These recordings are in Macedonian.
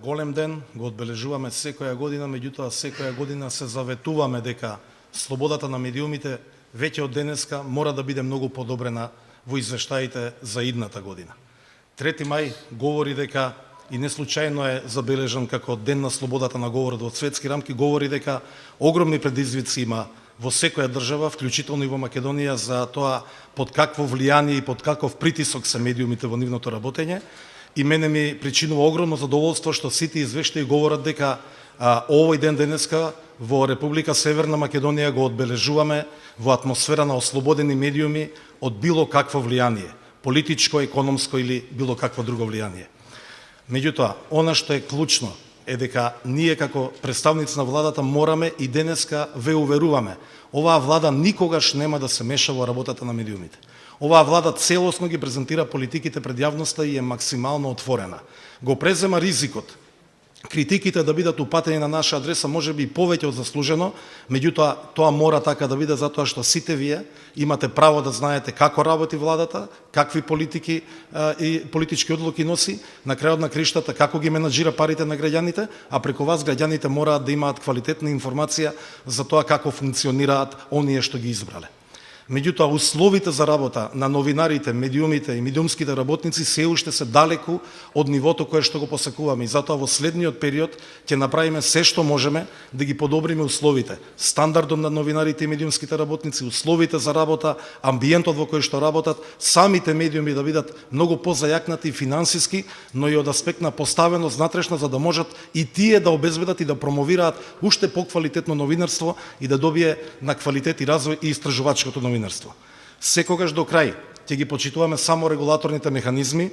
голем ден, го одбележуваме секоја година, меѓутоа секоја година се заветуваме дека слободата на медиумите веќе од денеска мора да биде многу подобрена во извештаите за идната година. 3 мај говори дека, и не случајно е забележан како Ден на слободата на говорот во светски рамки, говори дека огромни предизвици има во секоја држава, вклучително и во Македонија, за тоа под какво влијание и под каков притисок се медиумите во нивното работење. И мене ми причинува огромно задоволство што сите извештаи говорат дека овој ден денеска во Република Северна Македонија го одбележуваме во атмосфера на ослободени медиуми од било какво влијание, политичко, економско или било какво друго влијание. Меѓутоа, она што е клучно е дека ние како представници на владата мораме и денеска ве уверуваме, оваа влада никогаш нема да се меша во работата на медиумите. Оваа влада целосно ги презентира политиките пред јавноста и е максимално отворена. Го презема ризикот критиките да бидат упатени на наша адреса, можеби и повеќе од заслужено, меѓутоа тоа мора така да биде затоа што сите вие имате право да знаете како работи владата, какви политики и политички одлуки носи, на крајот на криштата како ги менаџира парите на граѓаните, а преку вас граѓаните мораат да имаат квалитетна информација за тоа како функционираат оние што ги избрале. Меѓутоа, условите за работа на новинарите, медиумите и медиумските работници се уште се далеку од нивото кое што го посакуваме. И затоа во следниот период ќе направиме се што можеме да ги подобриме условите, стандардот на новинарите и медиумските работници, условите за работа, амбиентот во кој што работат, самите медиуми да бидат многу позајакнати финансиски, но и од аспект на поставеност внатрешна, за да можат и тие да обезбедат и да промовираат уште поквалитетно новинарство и да добие на квалитет и развој и истражувачкото новинарство. Секогаш до крај ќе ги почитуваме само регулаторните механизми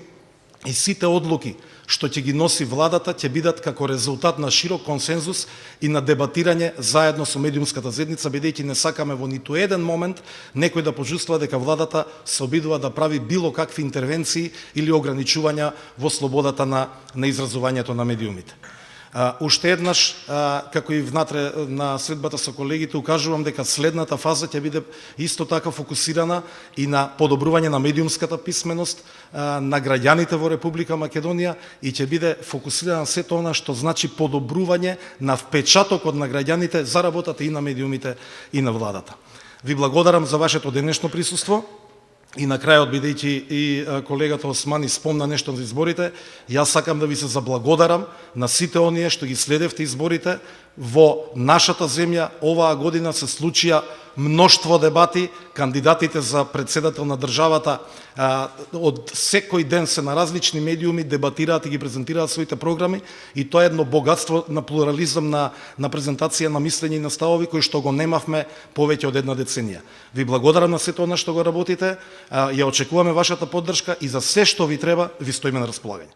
и сите одлуки што ќе ги носи владата ќе бидат како резултат на широк консензус и на дебатирање заедно со медиумската заедница, бидејќи не сакаме во ниту еден момент некој да почувствува дека владата се обидува да прави било какви интервенции или ограничувања во слободата на изразувањето на медиумите. Уште еднаш, како и внатре на следбата со колегите, укажувам дека следната фаза ќе биде исто така фокусирана и на подобрување на медиумската писменост на граѓаните во Република Македонија и ќе биде фокусирана сето она што значи подобрување на впечатокот на граѓаните за работата и на медиумите и на владата. Ви благодарам за вашето денешно присуство. И на крајот, бидејќи и колегата Османи спомна нешто за изборите, јас сакам да ви се заблагодарам на сите оние што ги следевте изборите. Во нашата земја оваа година се случија мноштво дебати, кандидатите за председател на државата од секој ден се на различни медиуми, дебатираат и ги презентираат своите програми и тоа е едно богатство на плурализам, на презентација на мислење и на ставови кои што го немавме повеќе од една деценија. Ви благодарам на сето она што го работите, ја очекуваме вашата поддршка и за се што ви треба ви стоиме на располагање.